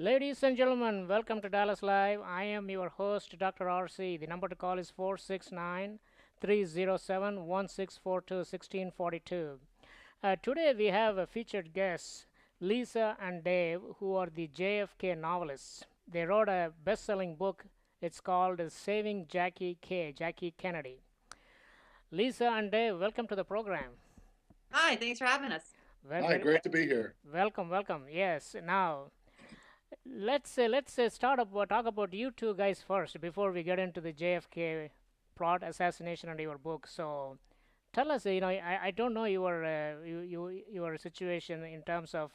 Ladies and gentlemen, welcome to Dallas Live. I am your host, Dr. RC. The number to call is 469 307 1642 1642. Today we have a featured guests, Lisa and Dave, who are the JFK novelists. They wrote a best selling book. It's called Saving Jackie Kennedy. Lisa and Dave, welcome to the program. Hi, thanks for having us. Well, Hi, well, great to be here. welcome. Yes. Now, let's start up talk about you two guys first before we get into the JFK plot assassination and your book. So tell us, I don't know your situation in terms of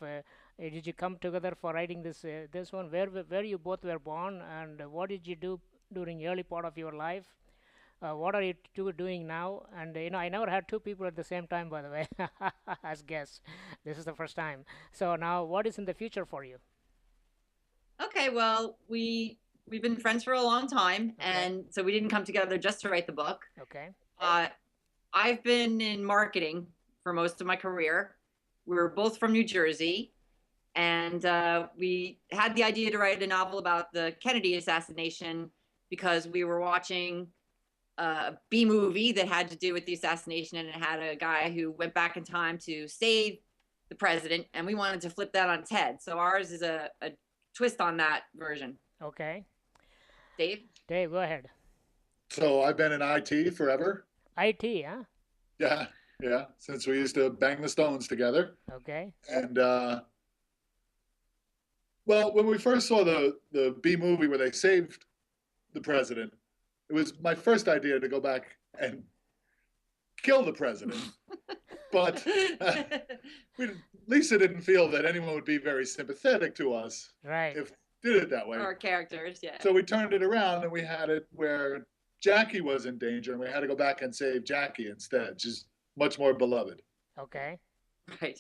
did you come together for writing this one? Where you both were born, and what did you do during early part of your life? What are you two doing now? And I never had two people at the same time, by the way, as guests. This is the first time. So now, what is in the future for you? Okay, well, we've been friends for a long time, Okay. and so we didn't come together just to write the book. Okay. Uh, I've been in marketing for most of my career. We're both from New Jersey, and we had the idea to write a novel about the Kennedy assassination because we were watching a B movie that had to do with the assassination, and it had a guy who went back in time to save the president, and we wanted to flip that on its head. So ours is a twist on that version. Okay. Dave? Dave, go ahead. So I've been in IT forever. IT, huh? Yeah, yeah, since we used to bang the Stones together. Okay. And well, when we first saw the B movie where they saved the president, it was my first idea to go back and kill the president. But Lisa didn't feel that anyone would be very sympathetic to us Right. if did it that way. Our characters, yeah. So we turned it around and we had it where Jackie was in danger and we had to go back and save Jackie instead. She's much more beloved. Okay. Right.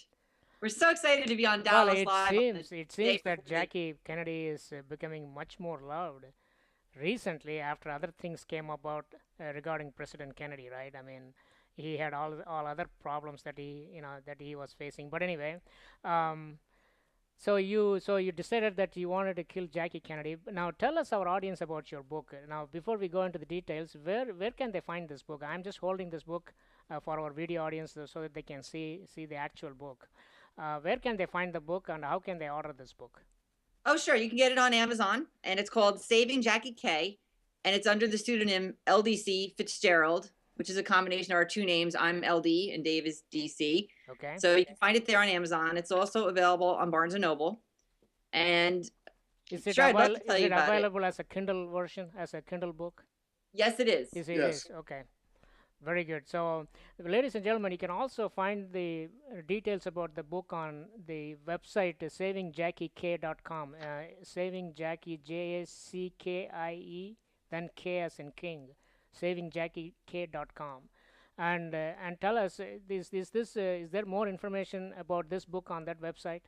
We're so excited to be on Well, Dallas it Live. seems day that before Jackie Kennedy is becoming much more loved recently after other things came about regarding President Kennedy, right? I mean, he had all other problems that he was facing. But anyway, um, so you decided that you wanted to kill Jackie Kennedy. Now tell us our audience about your book. Now before we go into the details, where can they find this book? I'm just holding this book for our video audience so that they can see the actual book. Where can they find the book and how can they order this book? Oh, sure. You can get it on Amazon, and it's called Saving Jackie K, and it's under the pseudonym LDC Fitzgerald, which is a combination of our two names. I'm LD and Dave is DC. Okay. So you can find it there on Amazon. It's also available on Barnes and Noble. And Is it, sure, I'd love to tell is you it about it. available as a Kindle version, as a Kindle book? Yes, it is. Is it Yes. is? Okay. Very good. So, ladies and gentlemen, you can also find the details about the book on the website savingjackieK.com. Saving Jackie, JACKIE, then K as in King, savingjackieK.com. And tell us, is there more information about this book on that website?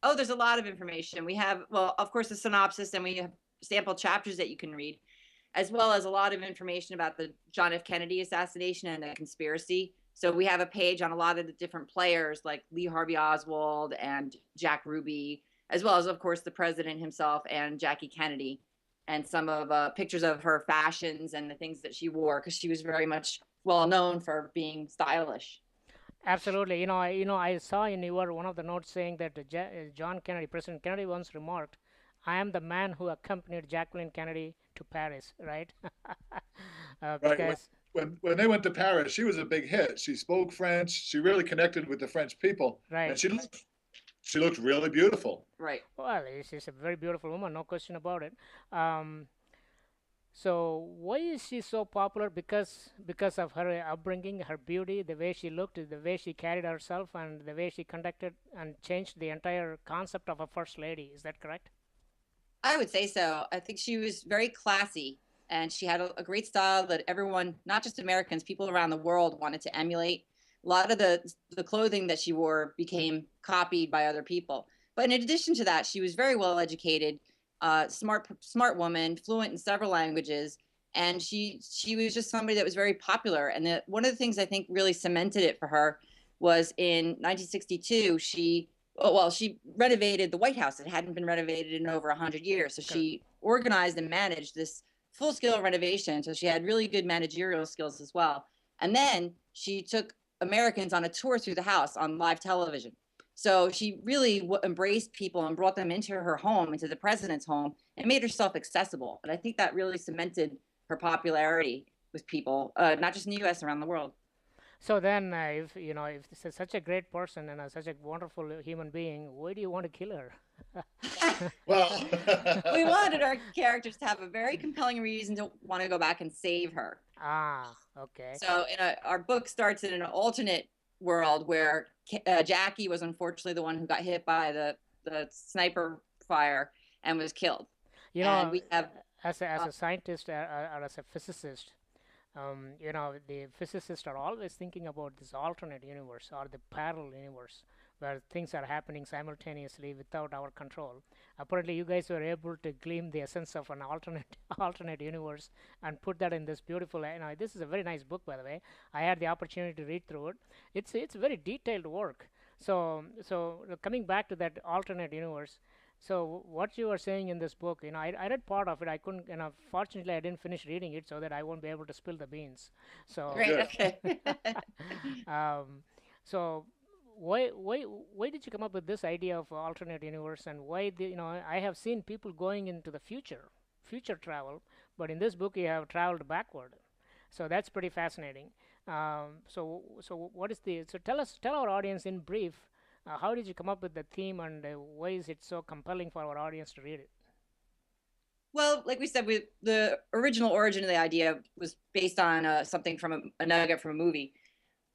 Oh, there's a lot of information. We have, well, of course, the synopsis, and we have sample chapters that you can read, as well as a lot of information about the John F. Kennedy assassination and the conspiracy. So we have a page on a lot of the different players like Lee Harvey Oswald and Jack Ruby, as well as, of course, the president himself and Jackie Kennedy, and some of pictures of her fashions and the things that she wore, because she was very much well known for being stylish. Absolutely. I saw in your one of the notes saying that John Kennedy, President Kennedy, once remarked, "I am the man who accompanied Jacqueline Kennedy to Paris." Right? Right. When, Because when they went to Paris, she was a big hit. She spoke French. She really connected with the French people, and right. she looked really beautiful. Right. Well, she's a very beautiful woman, no question about it. Um, so why is she so popular? Because of her upbringing, her beauty, the way she looked, the way she carried herself, and the way she conducted and changed the entire concept of a first lady. Is that correct? I would say so. I think she was very classy, and she had a great style that everyone, not just Americans, people around the world wanted to emulate. A lot of the clothing that she wore became copied by other people. But in addition to that, she was very well educated, smart woman, fluent in several languages, and she was just somebody that was very popular. And one of the things I think really cemented it for her was in 1962 she well, she renovated the White House. It hadn't been renovated in over 100 years. So she organized and managed this full scale renovation. So she had really good managerial skills as well. And then she took Americans on a tour through the house on live television. So she really embraced people and brought them into her home, into the president's home, and made herself accessible. And I think that really cemented her popularity with people, not just in the U.S., around the world. So then, if you know, if this is such a great person and such a wonderful human being, why do you want to kill her? Well, We wanted our characters to have a very compelling reason to want to go back and save her. Ah, okay. So our book starts in an alternate world where Jackie was unfortunately the one who got hit by the sniper fire and was killed. You And know, we have as a scientist or as a physicist, you know, the physicists are always thinking about this alternate universe or the parallel universe where things are happening simultaneously without our control. Apparently, you guys were able to glean the essence of an alternate alternate universe and put that in this beautiful. You know, this is a very nice book, by the way. I had the opportunity to read through it. It's very detailed work. So coming back to that alternate universe. So what you were saying in this book, you know, I read part of it. I couldn't, you know, fortunately I didn't finish reading it so that I won't be able to spill the beans. So, great. Good. Okay. um, so why did you come up with this idea of alternate universe, and why you know, I have seen people going into the future travel, but in this book you have traveled backward. So that's pretty fascinating. So what is the, so tell our audience in brief, how did you come up with the theme, and why is it so compelling for our audience to read it? Well, like we said, the original origin of the idea was based on something from a nugget from a movie,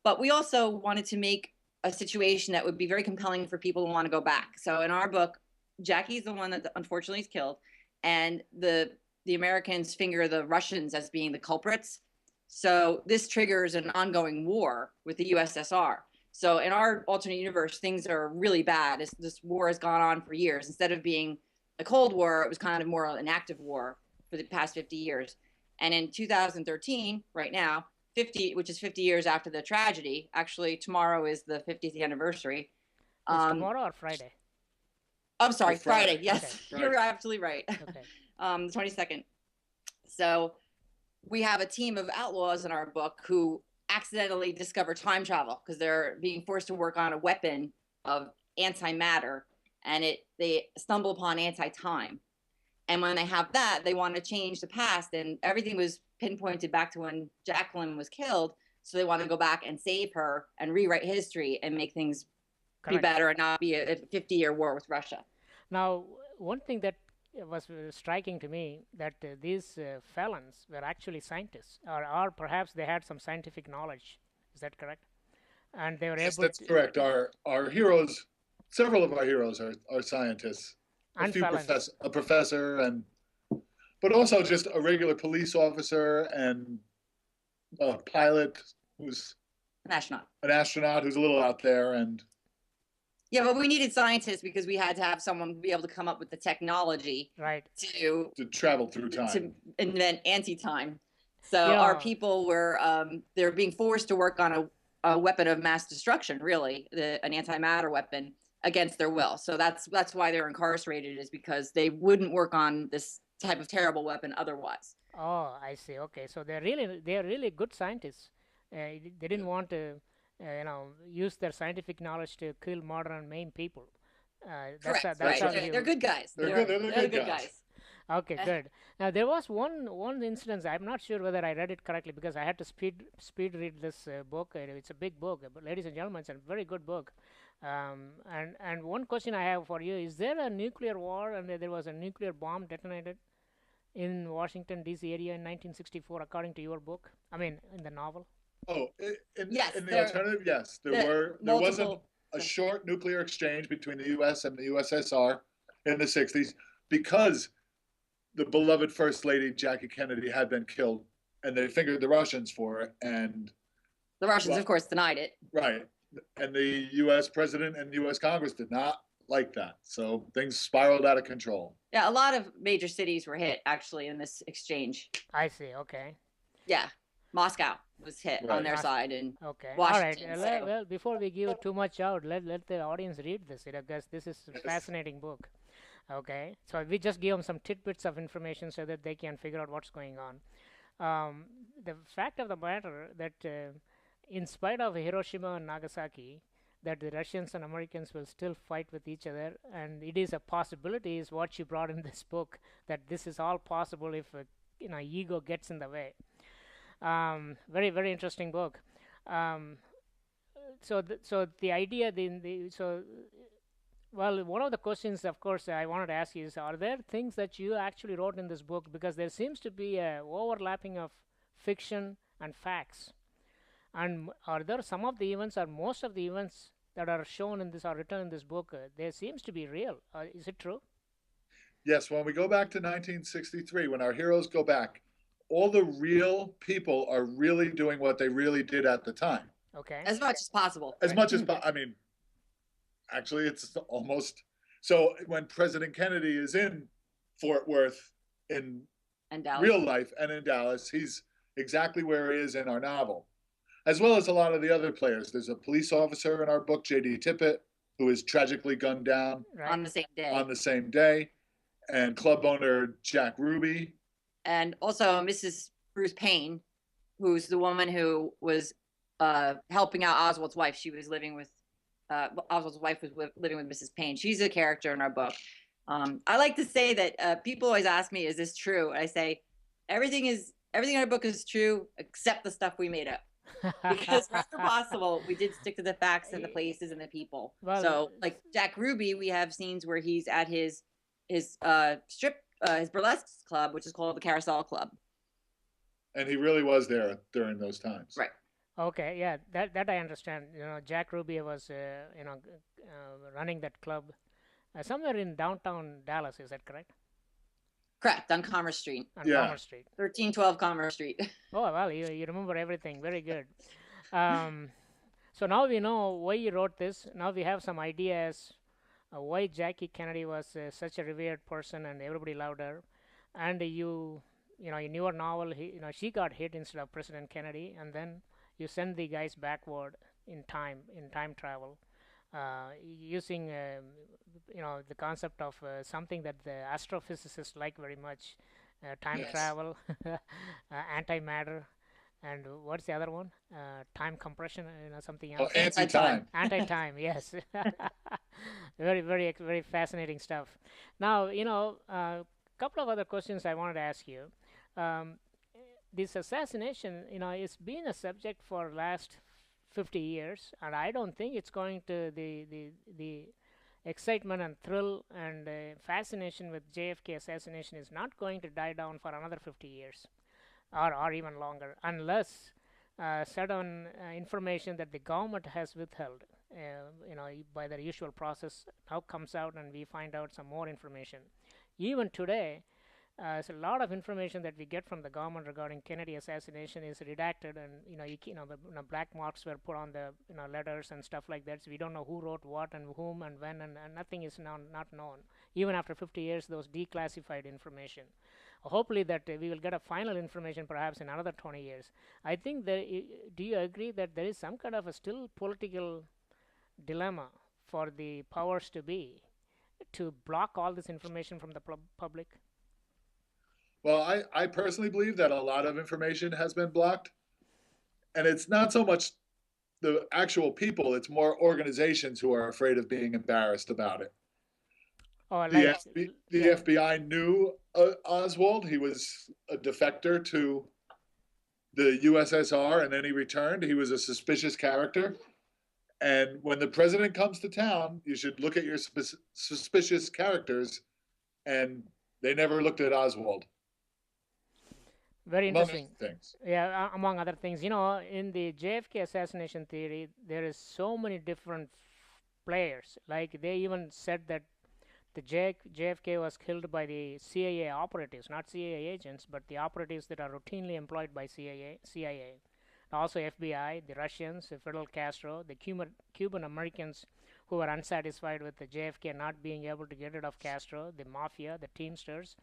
but we also wanted to make a situation that would be very compelling for people who want to go back. So in our book, Jackie's the one that unfortunately is killed, and the Americans finger the Russians as being the culprits. So this triggers an ongoing war with the USSR. So in our alternate universe, things are really bad. This war has gone on for years. Instead of being a Cold War, it was kind of more an active war for the past 50 years. And in 2013, right now, 50, which is 50 years after the tragedy, actually tomorrow is the 50th anniversary. Is tomorrow or Friday? I'm sorry, Friday. Friday. Yes, Okay. you're absolutely right. Okay. The 22nd. So we have a team of outlaws in our book who accidentally discover time travel because they're being forced to work on a weapon of antimatter, and they stumble upon anti-time. And when they have that, they want to change the past, and everything was pinpointed back to when Jacqueline was killed. So they want to go back and save her and rewrite history and make things be Correct. better and not be a 50-year war with Russia. Now, one thing that was striking to me, that these felons were actually scientists, or perhaps they had some scientific knowledge. Is that correct? And they were Yes, able that's to, correct. Our heroes, several of our heroes are scientists. A and few felons. a professor, but also just a regular police officer and a pilot who's An astronaut. an astronaut who's a little out there. And Yeah, but we needed scientists because we had to have someone be able to come up with the technology Right. to travel through time. to invent anti-time. So Yeah. our people were they're being forced to work on a weapon of mass destruction, really, an antimatter weapon against their will. So that's why they're incarcerated, is because they wouldn't work on this type of terrible weapon otherwise. Oh, I see. Okay, so they're really good scientists. They didn't want to, you know, use their scientific knowledge to kill, murder, and maim people. Correct. That's Right. how They're good guys. They're good good guys. guys. Okay, good. Now there was one instance. I'm not sure whether I read it correctly because I had to speed read this book. It's a big book, but ladies and gentlemen, it's a very good book. And one question I have for you: is there a nuclear war, and there was a nuclear bomb detonated in Washington D.C. area in 1964, according to your book? I mean, in the novel. Oh, Yes, in the there- alternative, yes, there there wasn't multiple- a short nuclear exchange between the U.S. and the USSR in the 60s because the beloved First Lady Jackie Kennedy had been killed, and they fingered the Russians for it. And The Russians, Well- of course, denied it. right, and the U.S. president and U.S. Congress did not like that, so things spiraled out of control. Yeah, a lot of major cities were hit actually in this exchange. I see. Okay. Yeah. Moscow was hit on Right. their side, and Okay. All right. Washington. So Well, before we give too much out, let the audience read this. Because this is a Yes. fascinating book. Okay. So we just give them some tidbits of information so that they can figure out what's going on. The fact of the matter that in spite of Hiroshima and Nagasaki, that the Russians and Americans will still fight with each other, and it is a possibility, is what you brought in this book, that this is all possible if ego gets in the way. Very very interesting book. Um, so the idea, well, one of the questions, of course, I wanted to ask you is: are there things that you actually wrote in this book? Because there seems to be a overlapping of fiction and facts. And are there some of the events, or most of the events that are shown in this or written in this book, there seems to be real? Is it true? Yes, when we go back to 1963, when our heroes go back, all the real people are really doing what they really did at the time. Okay. as much as possible. As right? much as, I mean, actually, it's almost so. When President Kennedy is in Fort Worth in And Dallas. real life and in Dallas, he's exactly where he is in our novel, as well as a lot of the other players. There's a police officer in our book, J.D. Tippett, who is tragically gunned down Right. on the same day. on the same day, and club owner Jack Ruby. And also Mrs. Bruce Payne, who's the woman who was helping out Oswald's wife. She was living with Oswald's wife was living with Mrs. Payne. She's a character in our book. I like to say that people always ask me, "Is this true?" I say, everything in our book is true except the stuff we made up. Because wherever possible, we did stick to the facts and the places and the people. Well, so, like Jack Ruby, we have scenes where he's at his his burlesque club, which is called the Carousel Club. And he really was there during those times. Right. Okay, yeah, that I understand. Jack Ruby was running that club somewhere in downtown Dallas. Is that correct? Correct, on Commerce Street, On Yeah. Commerce Street. 1312 Commerce Street. Oh well, you remember everything. Very good. So now we know why you wrote this. Now we have some ideas why Jackie Kennedy was such a revered person and everybody loved her. And in your novel, she got hit instead of President Kennedy, and then you send the guys backward in time travel, using the concept of something that the astrophysicists like very much, time Yes. travel, antimatter, and what's the other one? Time compression, something Oh, else. anti-time. Anti-time, yes. Very, very, very fascinating stuff. Now, a couple of other questions I wanted to ask you. This assassination, it's been a subject for last 50 years, and I don't think it's going to the excitement and thrill and fascination with JFK assassination is not going to die down for another 50 years, or even longer, unless certain information that the government has withheld, by their usual process, now comes out and we find out some more information. Even today, there's a lot of information that we get from the government regarding Kennedy assassination is redacted, and black marks were put on the letters and stuff like that. So we don't know who wrote what and whom and when, and nothing is now not known. Even after 50 years, those declassified information. Hopefully that we will get a final information perhaps in another 20 years. I think that. Do you agree that there is some kind of a still political dilemma for the powers to be to block all this information from the public? Well, I personally believe that a lot of information has been blocked. And it's not so much the actual people, it's more organizations who are afraid of being embarrassed about it. Or The, like, the FBI knew Oswald. He was a defector to the USSR, and then he returned. He was a suspicious character. And when the president comes to town, you should look at your suspicious characters, and they never looked at Oswald. very Among interesting. other things. Yeah, among other things. In the JFK assassination theory, there is so many different players. Like they even said that the JFK was killed by the CIA operatives, not CIA agents, but the operatives that are routinely employed by CIA. Also FBI, the Russians, Fidel Castro, the Cuban Americans who were unsatisfied with the JFK not being able to get rid of Castro, the mafia, the Teamsters,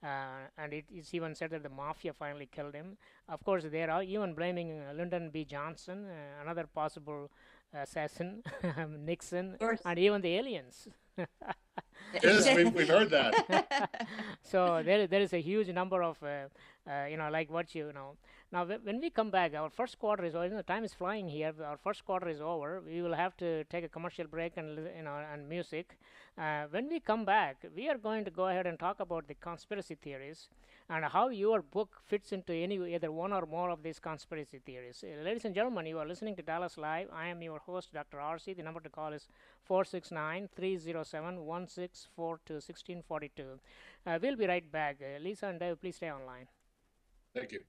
And it's even said that the mafia finally killed him. Of course, they are even blaming Lyndon B. Johnson, another possible assassin, Nixon, Of course. and even the aliens. Yes, we've heard that. So there is a huge number of like what you know. Now when we come back, our first quarter is over. You know, time is flying here. Our first quarter is over. We will have to take a commercial break and and music. When we come back, we are going to go ahead and talk about the conspiracy theories and how your book fits into either one or more of these conspiracy theories. Ladies and gentlemen, you are listening to Dallas Live. I am your host, Dr. RC. The number to call is 469-307-1642, 1642. We'll be right back. Lisa and Dave, please stay online. Thank you.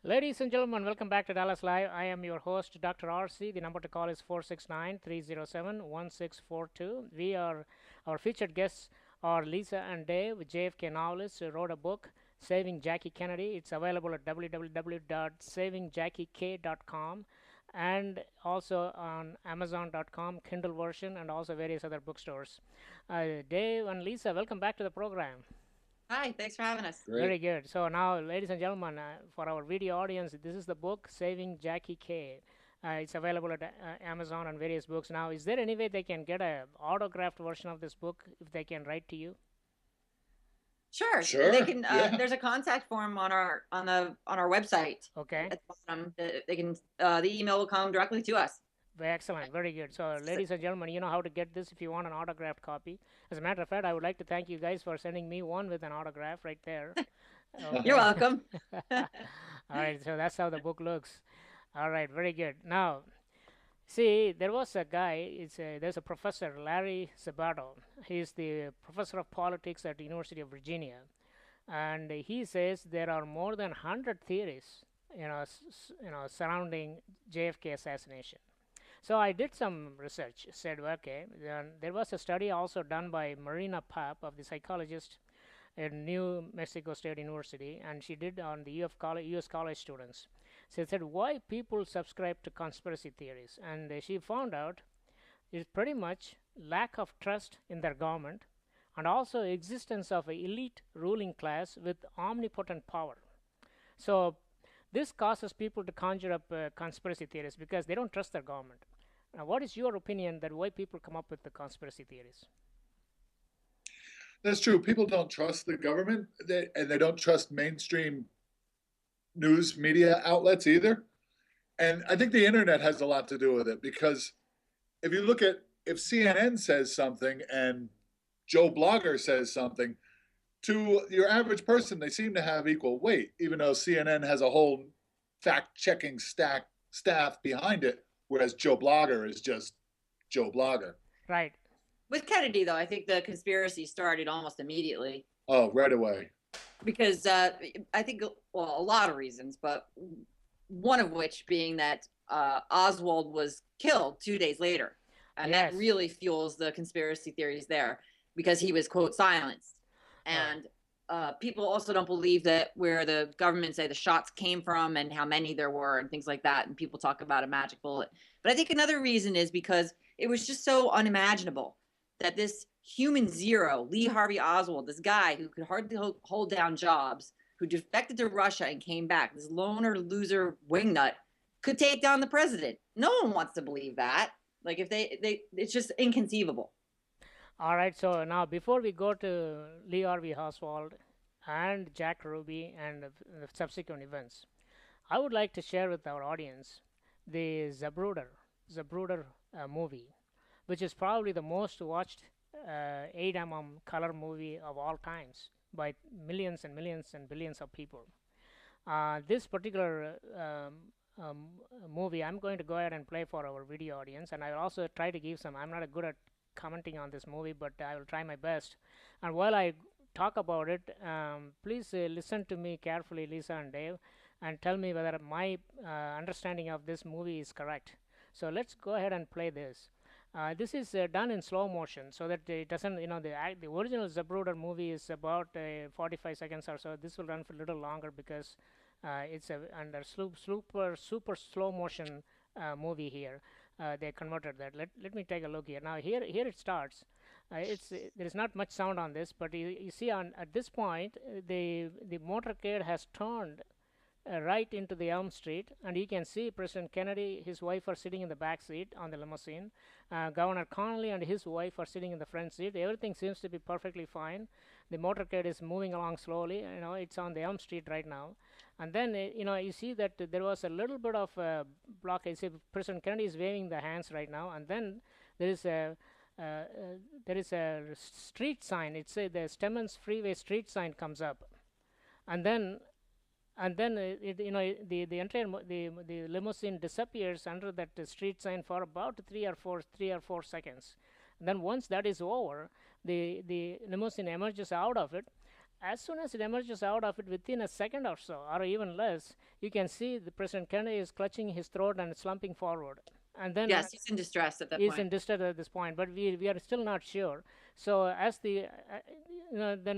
Ladies and gentlemen, welcome back to Dallas Live. I am your host, Dr. RC. The number to call is 469-307-1642. Our featured guests are Lisa and Dave, JFK novelists who wrote a book, Saving Jackie Kennedy. It's available at www.savingjackik.com and also on Amazon.com, Kindle version, and also various other bookstores. Dave and Lisa, welcome back to the program. Hi, thanks for having us. Great. Very good. So now, ladies and gentlemen, for our video audience, this is the book, Saving Jackie K. It's available at Amazon and various books. Now, is there any way they can get a autographed version of this book if they can write to you? Sure. Sure, They can. yeah. There's a contact form on our website. Okay. At the bottom. They can. The email will come directly to us. Excellent. Very good. So, ladies and gentlemen, you know how to get this if you want an autographed copy. As a matter of fact, I would like to thank you guys for sending me one with an autograph right there. Okay. You're welcome. All right. So that's how the book looks. All right. Very good. Now, see, there was a guy. There's a professor, Larry Sabato. He's the professor of politics at the University of Virginia, and he says there are more than 100 theories, surrounding JFK assassination. So I did some research. Said, okay, then there was a study also done by Marina Papp, of the psychologist at New Mexico State University, and she did on the U.S. college students. So it said why people subscribe to conspiracy theories, and she found out it's pretty much lack of trust in their government, and also existence of an elite ruling class with omnipotent power. So this causes people to conjure up conspiracy theories because they don't trust their government. Now, what is your opinion that why people come up with the conspiracy theories? That's true. People don't trust the government, and they don't trust mainstream news media outlets either. And I think the internet has a lot to do with it, because if you look at, if CNN says something and Joe Blogger says something, to your average person, they seem to have equal weight, even though CNN has a whole fact-checking staff behind it, whereas Joe Blogger is just Joe Blogger. Right. With Kennedy, though, I think the conspiracy started almost immediately. Oh, right away. Because I think, well, a lot of reasons, but one of which being that Oswald was killed 2 days later. And Yes. that really fuels the conspiracy theories there, because he was, quote, silenced. And people also don't believe that where the government say the shots came from and how many there were and things like that. And people talk about a magic bullet. But I think another reason is because it was just so unimaginable that this human zero, Lee Harvey Oswald, this guy who could hardly hold down jobs, who defected to Russia and came back, this loner loser wingnut, could take down the president. No one wants to believe that. Like, if they it's just inconceivable. All right. So now, before we go to Lee Harvey Oswald and Jack Ruby and the subsequent events, I would like to share with our audience the Zapruder movie, which is probably the most watched 8mm color movie of all times by millions and millions and billions of people. This particular movie, I'm going to go ahead and play for our video audience, and I will also try to give some. I'm not good at commenting on this movie, but I will try my best. And while I talk about it, please listen to me carefully, Lisa and Dave, and tell me whether my understanding of this movie is correct. So let's go ahead and play this. This is done in slow motion so that it doesn't, the original Zapruder movie is about 45 seconds or so. This will run for a little longer because it's under super slow motion movie here. They converted that. Let me take a look here. Now here it starts. There is not much sound on this, but you see at this point the motorcade has turned right into the Elm Street, and you can see President Kennedy, his wife are sitting in the back seat on the limousine. Governor Connolly and his wife are sitting in the front seat. Everything seems to be perfectly fine. The motorcade is moving along slowly. It's on the Elm Street right now. And then, you see that there was a little bit of blockage. See, President Kennedy is waving the hands right now, and then there is a street sign. It's the Stemmons Freeway street sign comes up, and then the entire the limousine disappears under that street sign for about 3 or 4 seconds. And then once that is over, the limousine emerges out of it. As soon as it emerges out of it, within a second or so, or even less, you can see the President Kennedy is clutching his throat and slumping forward. And then yes, he's in distress at that point. He's in distress at this point, but we are still not sure. So as then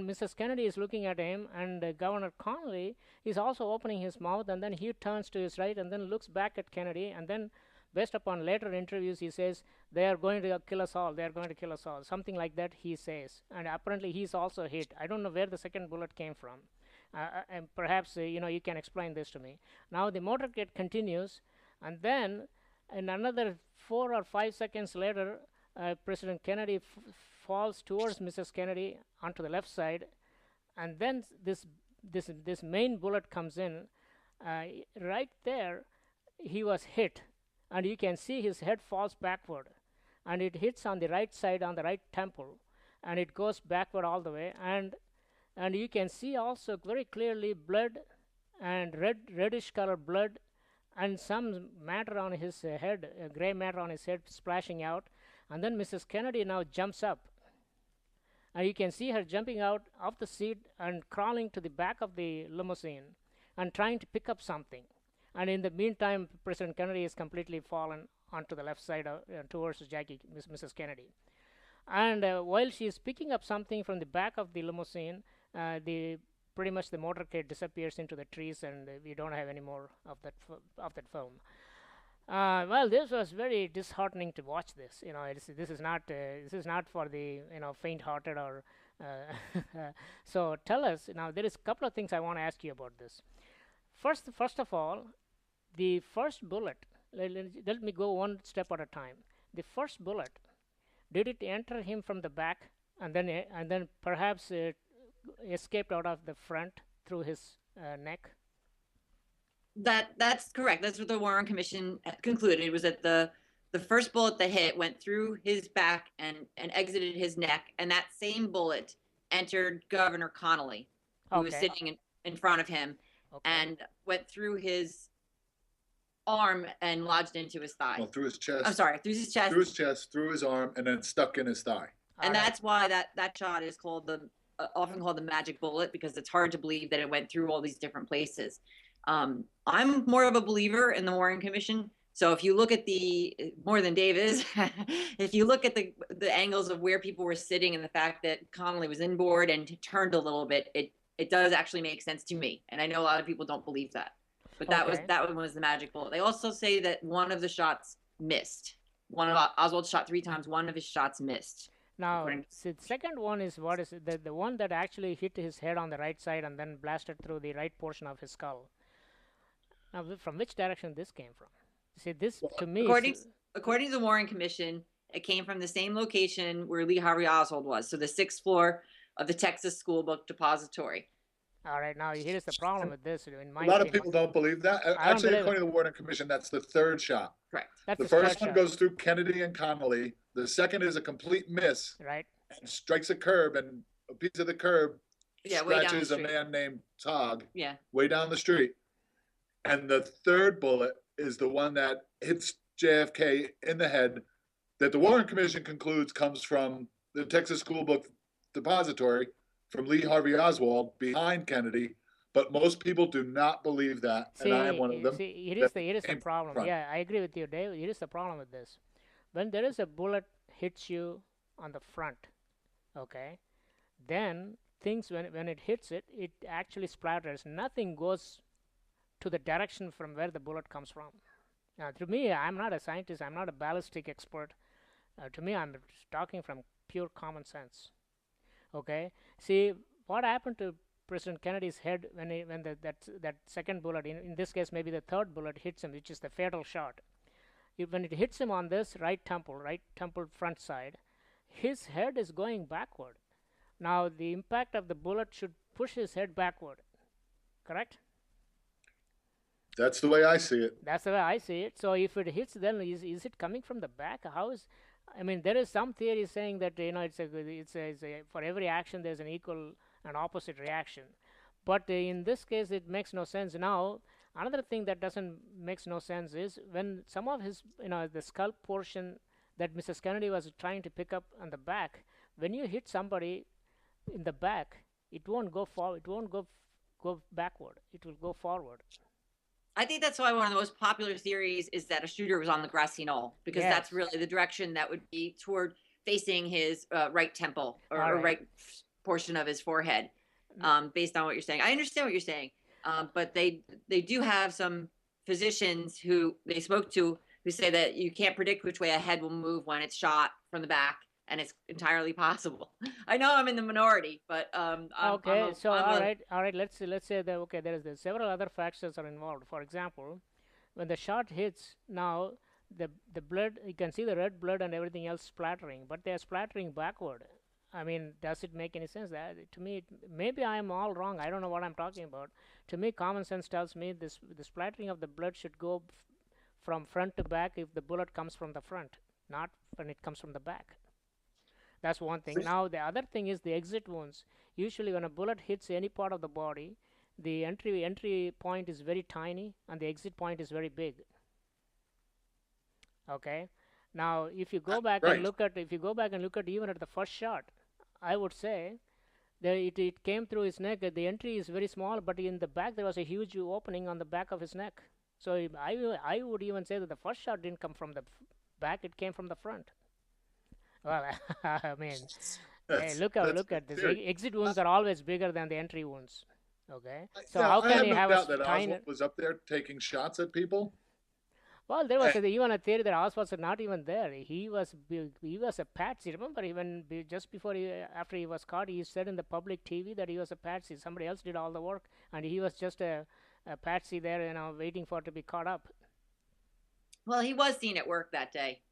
Mrs. Kennedy is looking at him, and Governor Connolly is also opening his mouth, and then he turns to his right and then looks back at Kennedy, and then based upon later interviews, he says, they are going to kill us all. They are going to kill us all. Something like that he says. And apparently he's also hit. I don't know where the second bullet came from. And perhaps, you can explain this to me. Now the motorcade continues, and then in another 4 or 5 seconds later, President Kennedy falls towards Mrs. Kennedy onto the left side, and then this main bullet comes in. Right there, he was hit, and you can see his head falls backward, and it hits on the right side, on the right temple, and it goes backward all the way, and you can see also very clearly blood and reddish color blood and some matter on his head, gray matter on his head splashing out. And then Mrs. Kennedy now jumps up, and you can see her jumping out of the seat and crawling to the back of the limousine and trying to pick up something. And in the meantime, President Kennedy is completely fallen onto the left side towards Mrs. Kennedy. And while she is picking up something from the back of the limousine, pretty much the motorcade disappears into the trees, and we don't have any more of that film. Well, this was very disheartening to watch this. This is not for the faint-hearted or. So tell us now. There is a couple of things I want to ask you about this. First of all, the first bullet. Let me go one step at a time. The first bullet, did it enter him from the back, and then perhaps escaped out of the front through his neck? That's correct. That's what the Warren Commission concluded, was that the the first bullet that hit went through his back and exited his neck, and that same bullet entered Governor Connolly, who was Okay. sitting in front of him, Okay. and went through his arm and lodged into his thigh. Well, through his chest. I'm sorry, through his chest. Through his chest, through his arm, and then stuck in his thigh. And All right. that's why that shot is called often called the magic bullet, because it's hard to believe that it went through all these different places. I'm more of a believer in the Warren Commission. So if you look at more than Dave is, if you look at the angles of where people were sitting and the fact that Connolly was inboard and turned a little bit, it does actually make sense to me. And I know a lot of people don't believe that, but that one was the magic bullet. They also say that one of the shots missed. One of Oswald shot 3 times. One of his shots missed. Now, the second one is what is it? The one that actually hit his head on the right side and then blasted through the right portion of his skull. Now, from which direction this came from? See, this to me. According to the Warren Commission, it came from the same location where Lee Harvey Oswald was, so the 6th floor of the Texas School Book Depository. All right, now here's the problem with this. In my a lot of people don't believe that. Actually, according to the Warren Commission, that's the 3rd shot. Correct. That's the first one goes through Kennedy and Connolly. The second is a complete miss. Right. And strikes a curb, and a piece of the curb scratches a man named Tog. Yeah. Way down the street. And the third bullet is the one that hits JFK in the head, that the Warren Commission concludes comes from the Texas School Book Depository, from Lee Harvey Oswald behind Kennedy. But most people do not believe that, and I am one of them. See, it is the problem. Front. Yeah, I agree with you, Dave. It is the problem with this. When there is a bullet hits you on the front, okay, then things, when it hits it, it actually splatters. Nothing goes to the direction from where the bullet comes from. Now, to me, I'm not a scientist. I'm not a ballistic expert. To me, I'm talking from pure common sense. Okay. See what happened to President Kennedy's head when that second bullet, in this case maybe the third bullet, hits him, which is the fatal shot. When it hits him on this right temple front side, his head is going backward. Now the impact of the bullet should push his head backward. Correct? That's the way I see it. That's the way I see it. So if it hits, then is it coming from the back? How is? I mean, there is some theory saying that it's a for every action there's an equal and opposite reaction. But in this case, it makes no sense. Now, another thing that makes no sense is when some of his the skull portion that Mrs. Kennedy was trying to pick up on the back. When you hit somebody in the back, it won't go forward. It won't go backward. It will go forward. I think that's why one of the most popular theories is that a shooter was on the grassy knoll, because that's really the direction that would be toward facing his right temple or right portion of his forehead, based on what you're saying. I understand what you're saying, but they do have some physicians who they spoke to who say that you can't predict which way a head will move when it's shot from the back, and it's entirely possible. I know I'm in the minority, but all right. Let's say that there's several other factors are involved. For example, when the shot hits, now the blood, you can see the red blood and everything else splattering, but they are splattering backward. I mean, does it make any sense? That to me, maybe I am all wrong. I don't know what I'm talking about. To me, common sense tells me the splattering of the blood should go from front to back if the bullet comes from the front, not when it comes from the back. That's one thing. Now, the other thing is the exit wounds. Usually, when a bullet hits any part of the body, the entry point is very tiny and the exit point is very big. Okay. Now, if you go back and look at even at the first shot, I would say that it came through his neck. The entry is very small, but in the back there was a huge opening on the back of his neck. So I would even say that the first shot didn't come from the back; it came from the front. Well, I mean, look at this. Exit wounds are always bigger than the entry wounds. Okay, so how can you have that Oswald was up there taking shots at people? Well, there was even a theory that Oswald was not even there. He was a patsy. Remember, even just before after he was caught, he said in the public TV that he was a patsy. Somebody else did all the work, and he was just a patsy there, waiting for it to be caught up. Well, he was seen at work that day.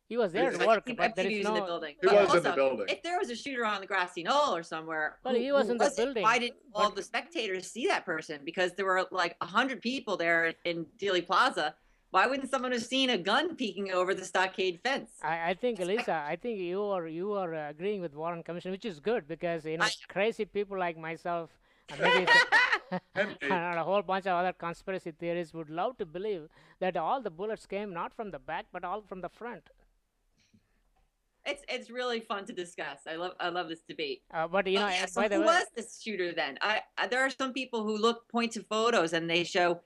He was there to work, but there is no. In the building. He was in the building. If there was a shooter on the grassy knoll or somewhere, well, he was in the building. Why didn't all the spectators see that person? Because there were like 100 people there in Dealey Plaza, Why wouldn't someone have seen a gun peeking over the stockade fence? I think, Lisa, I think you are agreeing with Warren Commission, which is good because I- crazy people like myself, and maybe And and a whole bunch of other conspiracy theories would love to believe that all the bullets came not from the back but all from the front. It's really fun to discuss. I love this debate. But Oh, yeah. So by the who way, was this shooter then? There are some people who point to photos and they show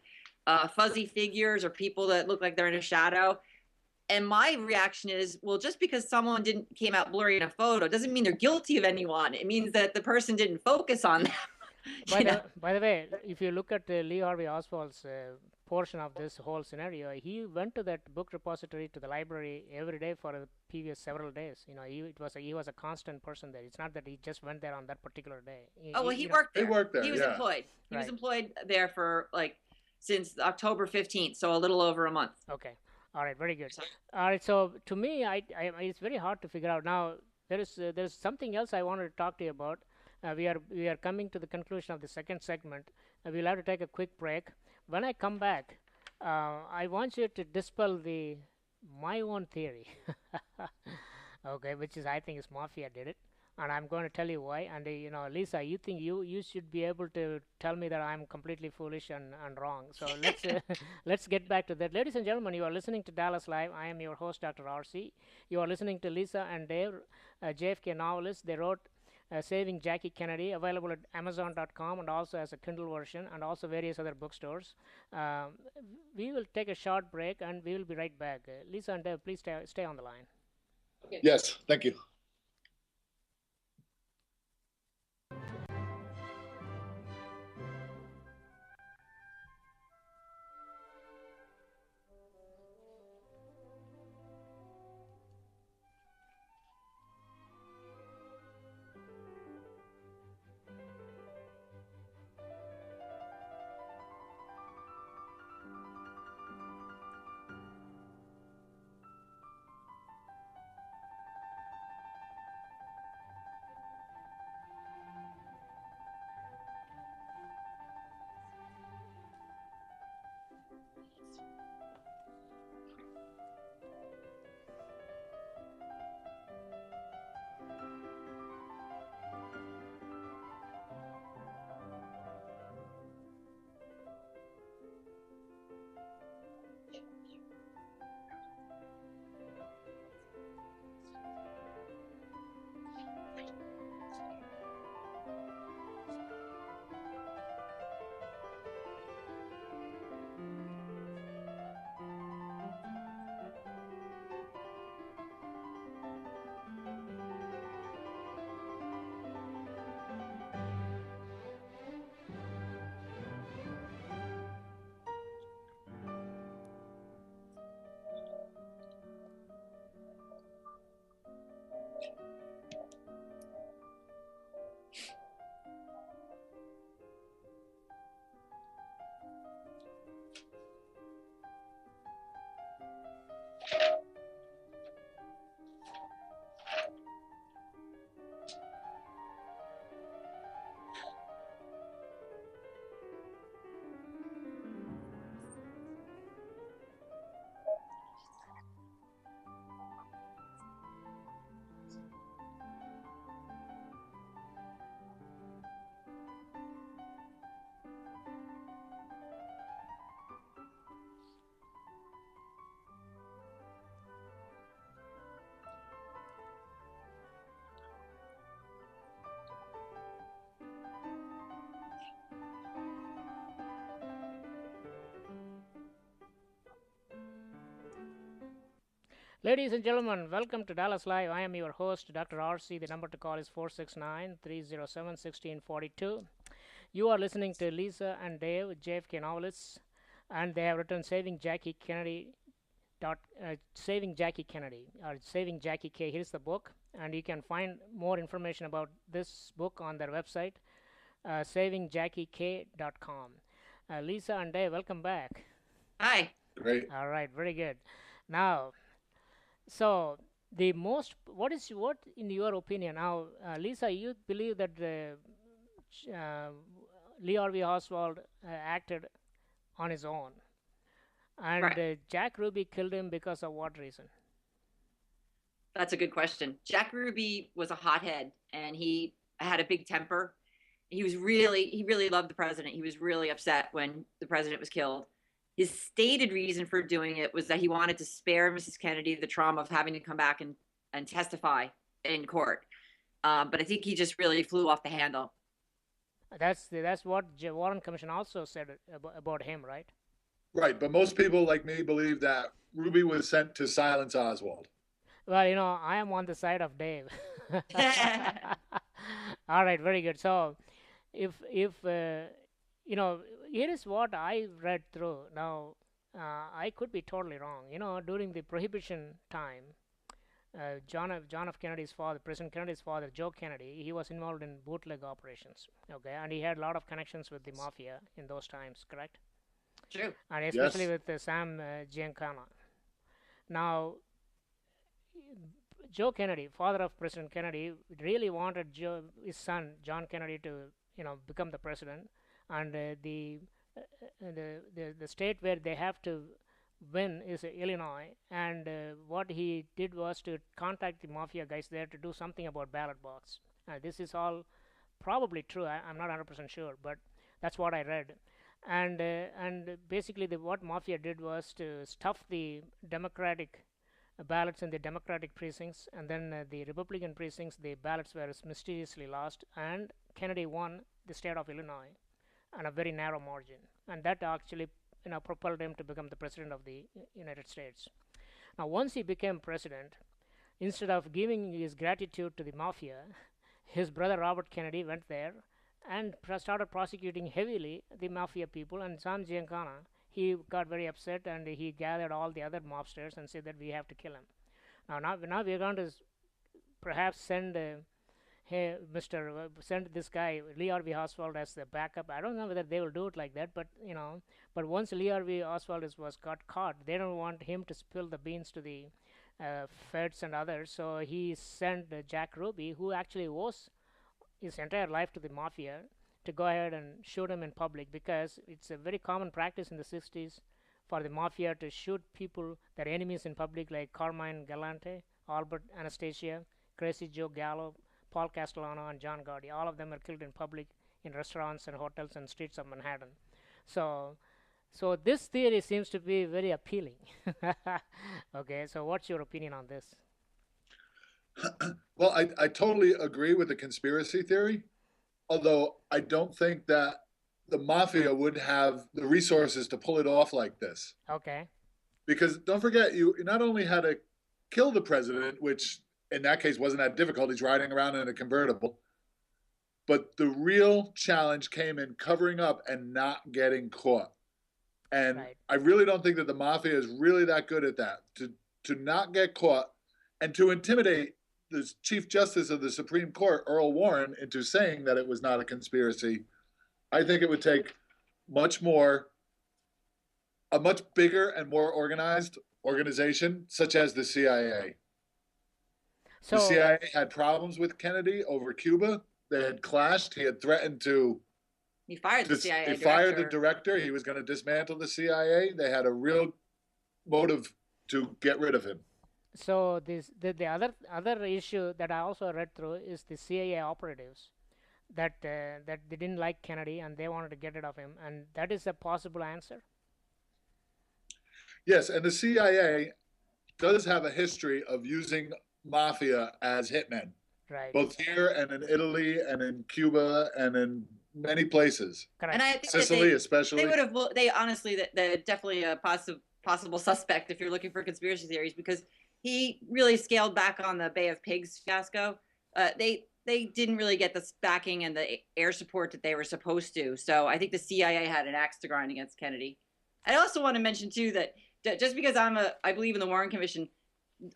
fuzzy figures or people that look like they're in a shadow. And my reaction is, well, just because someone didn't came out blurry in a photo doesn't mean they're guilty of anyone. It means that the person didn't focus on them. by the way, if you look at Lee Harvey Oswald's portion of this whole scenario, he went to that book repository to the library every day for the previous several days. He was a constant person there. It's not that he just went there on that particular day. He worked there. He worked there. He was yeah. employed. He was Right. employed there for since October 15th, so a little over a month. Okay. All right. Very good. Sorry. All right. So to me, it's very hard to figure out now. There's something else I wanted to talk to you about. We are coming to the conclusion of the second segment. We'll have to take a quick break. When I come back, I want you to dispel my own theory. Okay, which is I think is mafia did it, and I'm going to tell you why. And Lisa, you think you should be able to tell me that I'm completely foolish and wrong. So let's let's get back to that, ladies and gentlemen. You are listening to Dallas Live. I am your host, Dr. RC. You are listening to Lisa and Dave, JFK novelists. They wrote Saving Jackie Kennedy, available at Amazon.com and also as a Kindle version, and also various other bookstores. We will take a short break and we will be right back. Lisa and Dave, please stay on the line. Yes, thank you. Ladies and gentlemen, welcome to Dallas Live. I am your host, Dr. RC. The number to call is 469-307-1642. You are listening to Lisa and Dave, JFK novelists, and they have written Saving Jackie Kennedy, Saving Jackie Kennedy, or Saving Jackie K. Here's the book, and you can find more information about this book on their website, savingjackik.com. Lisa and Dave, welcome back. Hi. Great. All right, very good. Now, so what in your opinion now, Lisa, you believe that Lee Harvey Oswald acted on his own, And Right. Jack Ruby killed him because of what reason? That's a good question. Jack Ruby was a hothead, and he had a big temper. He really loved the president. He was really upset when the president was killed. His stated reason for doing it was that he wanted to spare Mrs. Kennedy the trauma of having to come back and testify in court. But I think he just really flew off the handle. That's what Warren Commission also said about him, right? Right, but most people like me believe that Ruby was sent to silence Oswald. Well, I am on the side of Dave. All right, very good. So, if here is what I read through. Now, I could be totally wrong. During the Prohibition time, John F. Kennedy's father, President Kennedy's father, Joe Kennedy, he was involved in bootleg operations. Okay, and he had a lot of connections with the mafia in those times, correct? True. And especially Yes. with Sam Giancana. Now, Joe Kennedy, father of President Kennedy, really wanted his son John Kennedy to, become the president, and the state where they have to win is Illinois. And what he did was to contact the mafia guys there to do something about ballot box. This is all probably true. I'm not 100% sure, but that's what I read. And basically, what mafia did was to stuff the Democratic ballots in the Democratic precincts, and then the Republican precincts, the ballots were mysteriously lost, and Kennedy won the state of Illinois on a very narrow margin, and that actually propelled him to become the president of the United States. Now, once he became president, instead of giving his gratitude to the mafia, his brother Robert Kennedy went there and started prosecuting heavily the mafia people. And Sam Giancana, he got very upset, and he gathered all the other mobsters and said that we have to kill him. Now we're going to perhaps send hey, send this guy Lee Harvey Oswald as the backup. I don't know whether they will do it like that, but once Lee Harvey Oswald got caught, they don't want him to spill the beans to the feds and others. So he sent Jack Ruby, who actually owes his entire life to the mafia, to go ahead and shoot him in public, because it's a very common practice in the 60s for the mafia to shoot people, their enemies, in public, like Carmine Galante, Albert Anastasia, Crazy Joe Gallo, Paul Castellano, and John Gotti. All of them were killed in public in restaurants and hotels and streets of Manhattan. So, so this theory seems to be very appealing. Okay, so what's your opinion on this? Well, I totally agree with the conspiracy theory, although I don't think that the mafia would have the resources to pull it off like this. Okay. Because don't forget, you not only had to kill the president, which in that case wasn't that difficult, he's riding around in a convertible, but the real challenge came in covering up and not getting caught. And Right. I really don't think that the mafia is really that good at that, to not get caught and to intimidate the Chief Justice of the Supreme Court, Earl Warren, into saying that it was not a conspiracy. I think it would take a much bigger and more organized organization, such as the CIA. The So, CIA had problems with Kennedy over Cuba. They had clashed. He had threatened to He fired the CIA he fired the director. director. He was going to dismantle the CIA. They had a real motive to get rid of him. so the other issue that I also read through is the CIA operatives that they didn't like Kennedy and they wanted to get rid of him, and that is a possible answer. Yes, and the CIA does have a history of using mafia as hitmen, Right. both here and in Italy and in Cuba and in many places. Correct. And I think that Sicily, especially. they would have. They honestly, they're definitely a possible suspect if you're looking for conspiracy theories, because he really scaled back on the Bay of Pigs fiasco. They didn't really get the backing and the air support that they were supposed to. So I think the CIA had an axe to grind against Kennedy. I also want to mention too that just because I believe in the Warren Commission,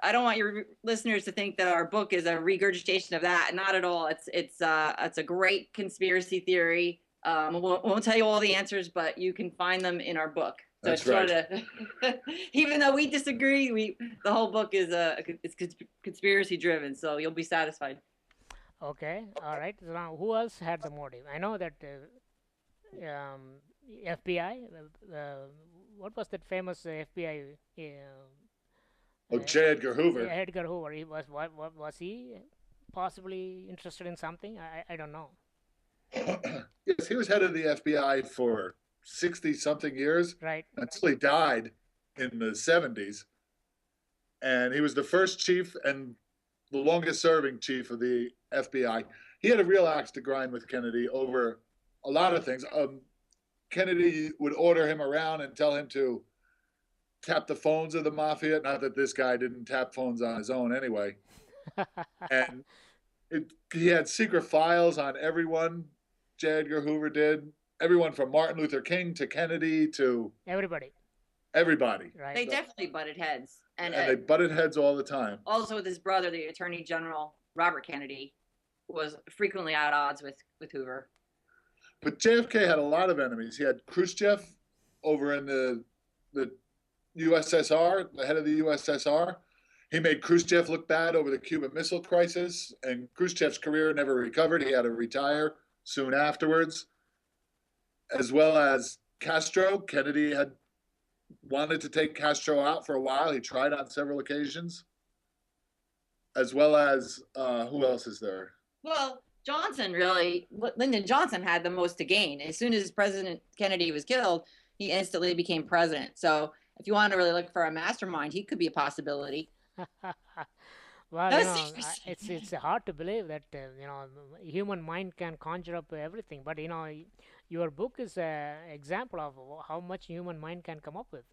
I don't want your listeners to think that our book is a regurgitation of that. Not at all. It's a great conspiracy theory. Won't tell you all the answers, but you can find them in our book. So That's I just wanted to, even though we disagree, the whole book is it's conspiracy driven. So you'll be satisfied. Okay. All right. So now, who else had the motive? I know that um, FBI. What was that famous FBI? Oh, J. Edgar Hoover. Edgar Hoover. He was what was he possibly interested in something? I don't know. Yes, he was head of the FBI for 60 something years Right. until he died in the 70s. And he was the first chief and the longest serving chief of the FBI. He had a real axe to grind with Kennedy over a lot of things. Kennedy would order him around and tell him to tap the phones of the mafia. Not that this guy didn't tap phones on his own anyway. And he had secret files on everyone. J. Edgar Hoover did. Everyone from Martin Luther King to Kennedy to Everybody. everybody. Right. They definitely butted heads. And they butted heads all the time. Also with his brother, the Attorney General, Robert Kennedy, was frequently at odds with Hoover. But JFK had a lot of enemies. He had Khrushchev over in the USSR, the head of the USSR. He made Khrushchev look bad over the Cuban Missile Crisis, and Khrushchev's career never recovered. He had to retire soon afterwards, as well as Castro. Kennedy had wanted to take Castro out for a while. He tried on several occasions, as well as who else is there? Well, Johnson really, Lyndon Johnson had the most to gain. As soon as President Kennedy was killed, he instantly became president. So if you want to really look for a mastermind, he could be a possibility. Well, No, you know, seriously. it's hard to believe that human mind can conjure up everything. But your book is an example of how much human mind can come up with.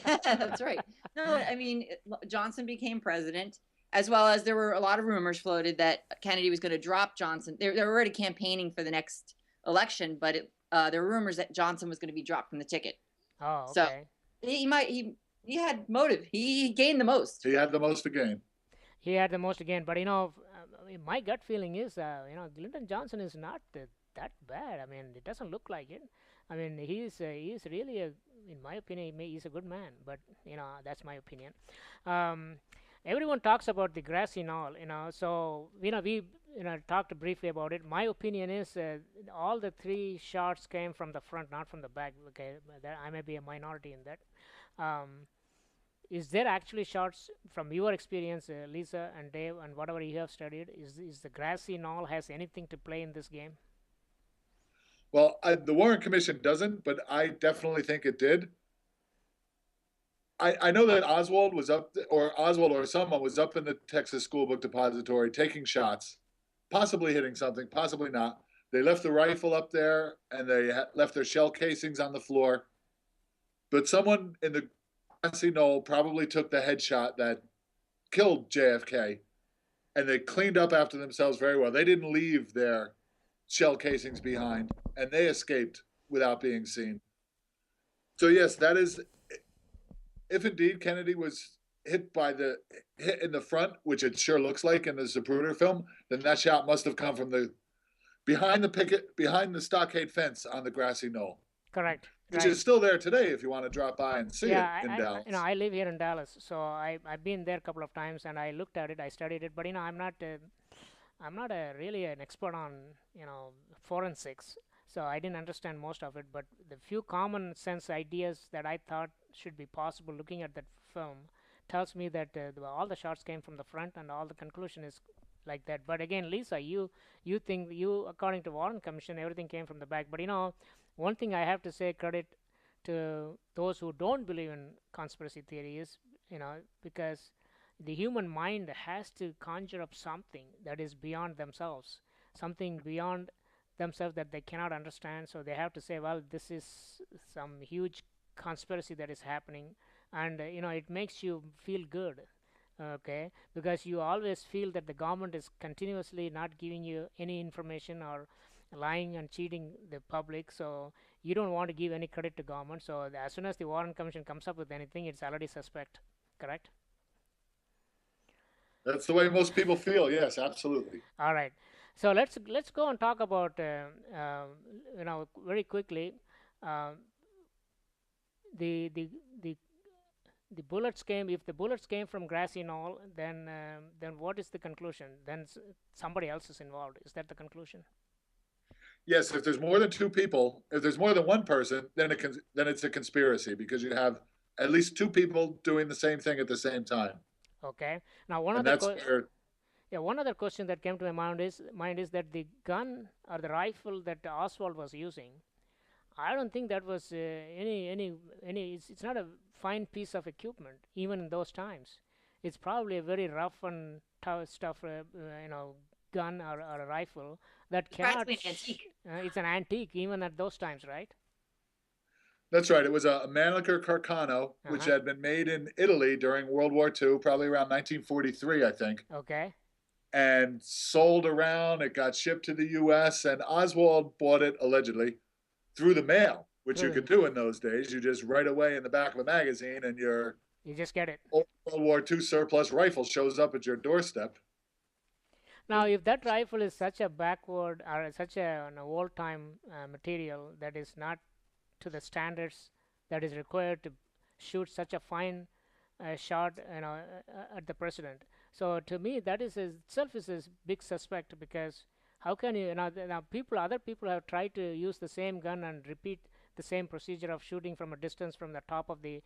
That's right. No, I mean, Johnson became president, as well as there were a lot of rumors floated that Kennedy was going to drop Johnson. They were already campaigning for the next election, but there were rumors that Johnson was going to be dropped from the ticket. Oh, So okay. he had motive. He gained the most. He had the most to gain. He had the most again, but my gut feeling is, Lyndon Johnson is not that bad. I mean, it doesn't look like it. I mean, he's really in my opinion, he's a good man. But that's my opinion. Um, Everyone talks about the grassy knoll, So we talked briefly about it. My opinion is all the three shots came from the front, not from the back. Okay, I may be a minority in that. Um, is there actually shots from your experience, Lisa and Dave, and whatever you have studied? Is the grassy knoll has anything to play in this game? Well, the Warren Commission doesn't, but I definitely think it did. I know that Oswald or someone was up in the Texas School Book Depository taking shots, possibly hitting something, possibly not. They left the rifle up there and they left their shell casings on the floor. But someone in the grassy knoll probably took the headshot that killed JFK, and they cleaned up after themselves very well. They didn't leave their shell casings behind, and they escaped without being seen. So yes, that is, if indeed Kennedy was hit in the front, which it sure looks like in the Zapruder film, then that shot must have come from behind the stockade fence on the grassy knoll. Correct. Which Right. is still there today if you want to drop by and see Yeah, it in Dallas. I live here in Dallas, so I've been there a couple of times and I looked at it, I studied it, but I'm not really an expert on forensics, so I didn't understand most of it. But the few common sense ideas that I thought should be possible looking at that film tells me that all the shots came from the front and all the conclusion is like that. But again, Lisa, you think according to Warren Commission everything came from the back, but one thing I have to say credit to those who don't believe in conspiracy theories, because the human mind has to conjure up something that is beyond themselves, something beyond themselves that they cannot understand. So they have to say, well, this is some huge conspiracy that is happening, and it makes you feel good. Okay, because you always feel that the government is continuously not giving you any information or lying and cheating the public, so you don't want to give any credit to government. So as soon as the Warren Commission comes up with anything, it's already suspect. Correct? That's the way most people feel. Yes, absolutely. All right. So let's go and talk about very quickly uh, the the the the bullets came. If the bullets came from grassy knoll, then what is the conclusion? Then somebody else is involved. Is that the conclusion? Yes, if there's more than two people, if there's more than one person, then it's a conspiracy because you have at least two people doing the same thing at the same time, Okay. Now, one and other that's where. yeah, one other question that came to my mind is that the gun or the rifle that Oswald was using, I don't think that was any. It's not a fine piece of equipment even in those times. It's probably a very rough and tough stuff, gun or a rifle that It's cannot. practically an antique. It's an antique even at those times, right? That's right. It was a Mannlicher Carcano, which Uh-huh. had been made in Italy during World War II, probably around 1943, I think, Okay. and sold around. It got shipped to the U.S., and Oswald bought it allegedly through the mail, which you Through could do in those days. You just write away in the back of a magazine, and your you just get it. World War II surplus rifle shows up at your doorstep. Now, if that rifle is such a backward or such an old-time material that is not to the standards that is required to shoot such a fine shot, at the president. So to me, that is itself is a big suspect because how can now other people have tried to use the same gun and repeat the same procedure of shooting from a distance from the top of the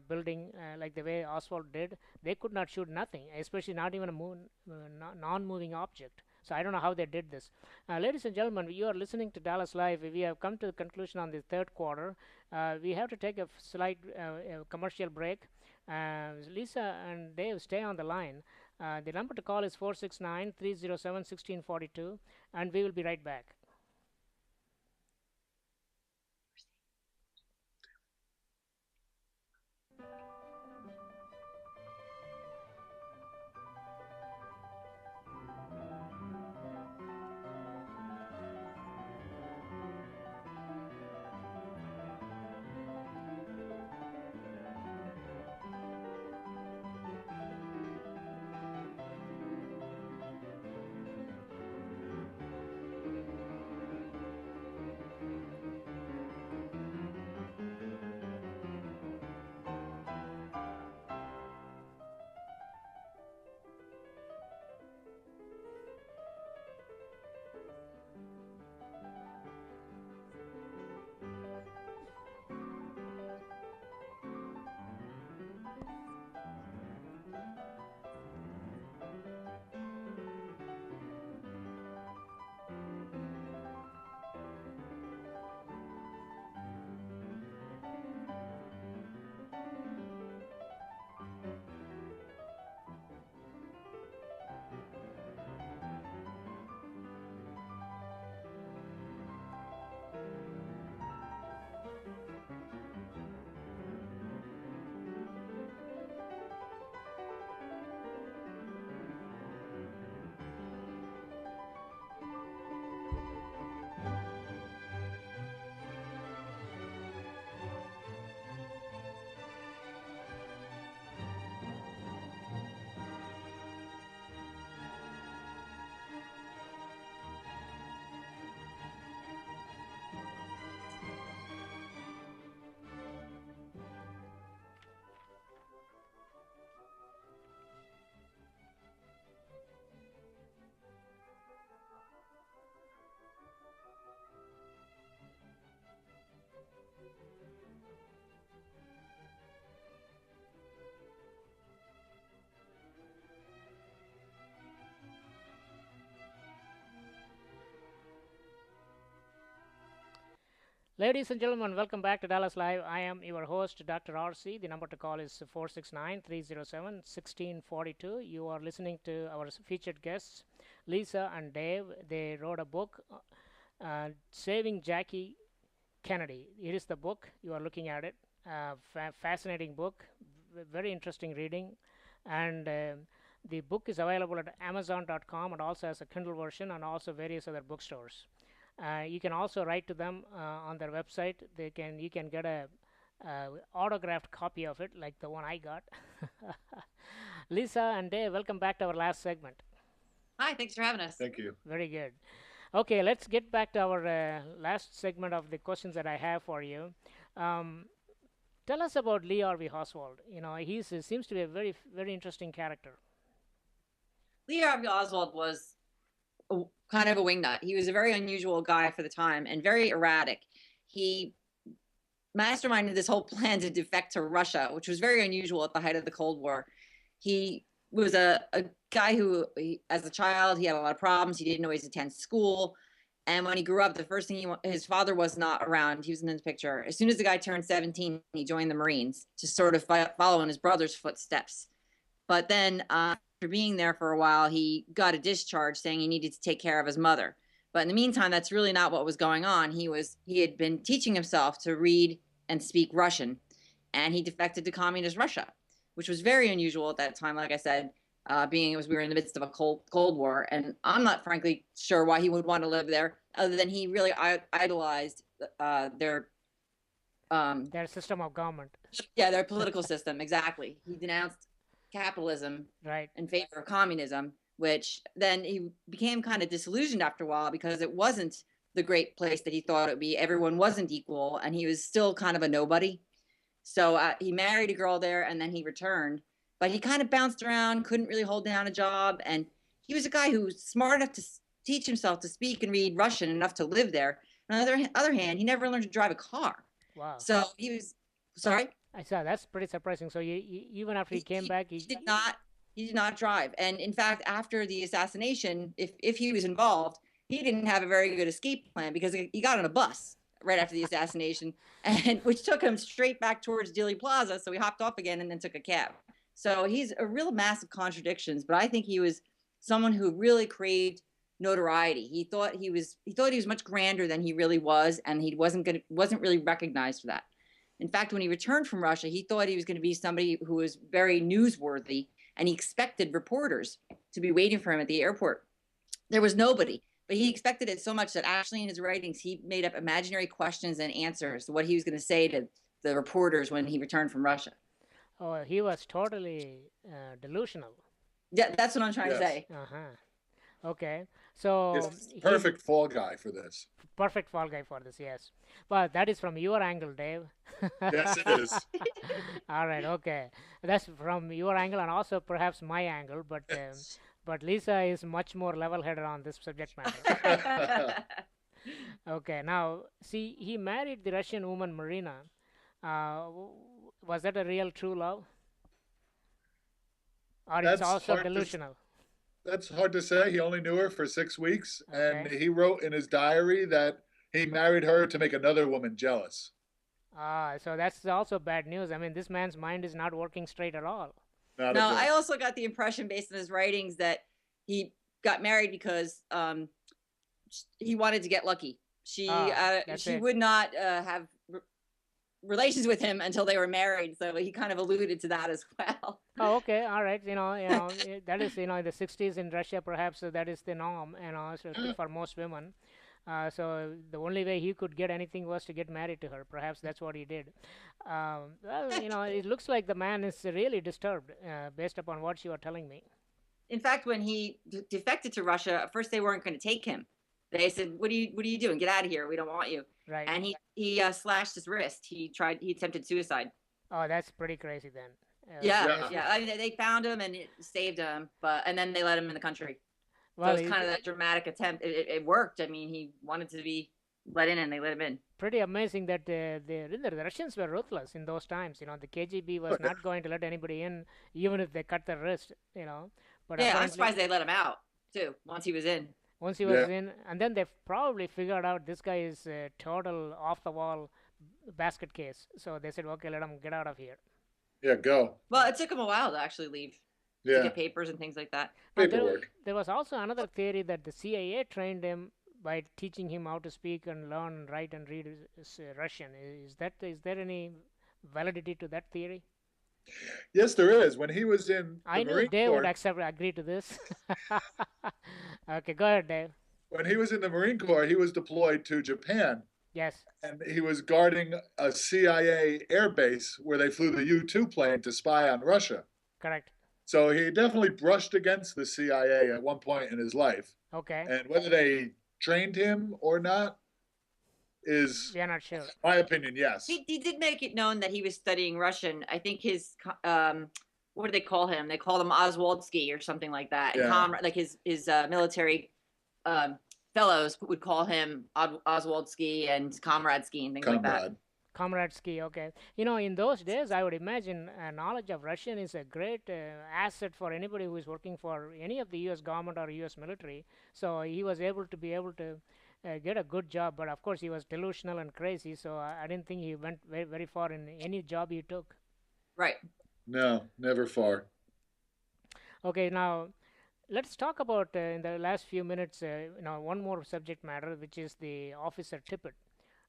building like the way Oswald did. They could not shoot nothing, especially not even a non-moving object. So I don't know how they did this. Ladies and gentlemen, you are listening to Dallas Live. We have come to the conclusion on the third quarter. We have to take a slight commercial break. Lisa and Dave, stay on the line. The number to call is 469 307 1642, and we will be right back. Ladies and gentlemen, welcome back to Dallas Live. I am your host, Dr. RC. The number to call is 469 307 1642. You are listening to our featured guests, Lisa and Dave. They wrote a book, Saving Jackie Kennedy. It is the book. You are looking at it. Fascinating book, very interesting reading. And the book is available at Amazon.com and also has a Kindle version and also various other bookstores. You can also write to them on their website. You can get a autographed copy of it, like the one I got. Lisa and Dave, welcome back to our last segment. Hi, thanks for having us. Thank you. Very good. Okay, let's get back to our last segment of the questions that I have for you. Tell us about Lee Harvey Oswald. He seems to be a very, very interesting character. Lee Harvey Oswald was kind of a wingnut. He was a very unusual guy for the time and very erratic. He masterminded this whole plan to defect to Russia, which was very unusual at the height of the Cold War. He was a guy who, as a child, he had a lot of problems. He didn't always attend school. And when he grew up, the first thing his father was not around. He was in the picture. As soon as the guy turned 17, he joined the Marines to sort of follow in his brother's footsteps. But then after being there for a while, he got a discharge saying he needed to take care of his mother. But in the meantime, that's really not what was going on. He had been teaching himself to read and speak Russian, and he defected to communist Russia, which was very unusual at that time. Like I said, we were in the midst of a Cold War, and I'm not frankly sure why he would want to live there, other than he really idolized their system of government. Yeah, their political system. Exactly. He denounced capitalism in favor of communism, which then he became kind of disillusioned after a while because it wasn't the great place that he thought it would be. Everyone wasn't equal, and he was still kind of a nobody. So he married a girl there, and then he returned. But he kind of bounced around, couldn't really hold down a job. And he was a guy who was smart enough to teach himself to speak and read Russian enough to live there. On the other hand, he never learned to drive a car. Wow. So he was, sorry? I saw, that's pretty surprising. So even after he came back, he did not drive. And in fact, after the assassination, if he was involved, he didn't have a very good escape plan because he got on a bus right after the assassination, and which took him straight back towards Dealey Plaza. So he hopped off again and then took a cab. So he's a real mass of contradictions, but I think he was someone who really craved notoriety. He thought he was much grander than he really was, and he wasn't really recognized for that. In fact, when he returned from Russia, he thought he was going to be somebody who was very newsworthy, and he expected reporters to be waiting for him at the airport. There was nobody, but he expected it so much that actually in his writings, he made up imaginary questions and answers to what he was going to say to the reporters when he returned from Russia. Oh, he was totally delusional. Yeah, that's what I'm trying to say. Okay, so it's perfect fall guy for this. Perfect fall guy for this, yes. But that is from your angle, Dave. Yes, it is. All right, okay. That's from your angle and also perhaps my angle, but Lisa is much more level-headed on this subject matter. Okay, now, see, he married the Russian woman, Marina. Was that a real true love? Or it's also delusional? That's hard to say. He only knew her for 6 weeks, and he wrote in his diary that he married her to make another woman jealous. So that's also bad news. I mean, this man's mind is not working straight at all. No, I also got the impression based on his writings that he got married because he wanted to get lucky. She would not have relations with him until they were married, so he kind of alluded to that as well. Oh, okay, all right. That is, in the 60s in Russia, perhaps that is the norm, so for most women. So the only way he could get anything was to get married to her. Perhaps that's what he did. Well, it looks like the man is really disturbed, based upon what you are telling me. In fact, when he defected to Russia, at first they weren't going to take him. They said, "What are you doing? Get out of here. We don't want you." Right. And he slashed his wrist. He attempted suicide. Oh, that's pretty crazy then. Yeah. I mean, they found him and it saved him, and then they let him in the country. Well, so it was kind of that dramatic attempt. It worked. I mean, he wanted to be let in, and they let him in. Pretty amazing that the Russians were ruthless in those times. The KGB was not going to let anybody in, even if they cut their wrist. But yeah, I'm surprised they let him out too once he was in. Once he was in, and then they probably figured out this guy is a total off-the-wall basket case. So they said, okay, let him get out of here. Yeah, go. Well, it took him a while to actually leave. To get papers and things like that. Paperwork. There was also another theory that the CIA trained him by teaching him how to speak and learn, write, and read Russian. Is there any validity to that theory? Yes, there is. When he was in the I knew Marine Dave Corps, would agree to this. Okay, go ahead, Dave. When he was in the Marine Corps, he was deployed to Japan. Yes. And he was guarding a CIA air base where they flew the U-2 plane to spy on Russia. Correct. So he definitely brushed against the CIA at one point in his life. Okay. And whether they trained him or not is, we are not sure. My opinion, yes. He did make it known that he was studying Russian. I think his, what do they call him? They called him Oswaldsky or something like that. Yeah. Like his military fellows would call him Oswald Ski and Comrade Ski and things like that. Comrade. Comradesky, okay. In those days, I would imagine knowledge of Russian is a great asset for anybody who is working for any of the U.S. government or U.S. military. So he was able to get a good job, but of course he was delusional and crazy. So I didn't think he went very, very far in any job he took. Right. No, never far. Okay, now let's talk about in the last few minutes, one more subject matter, which is the Officer Tippit.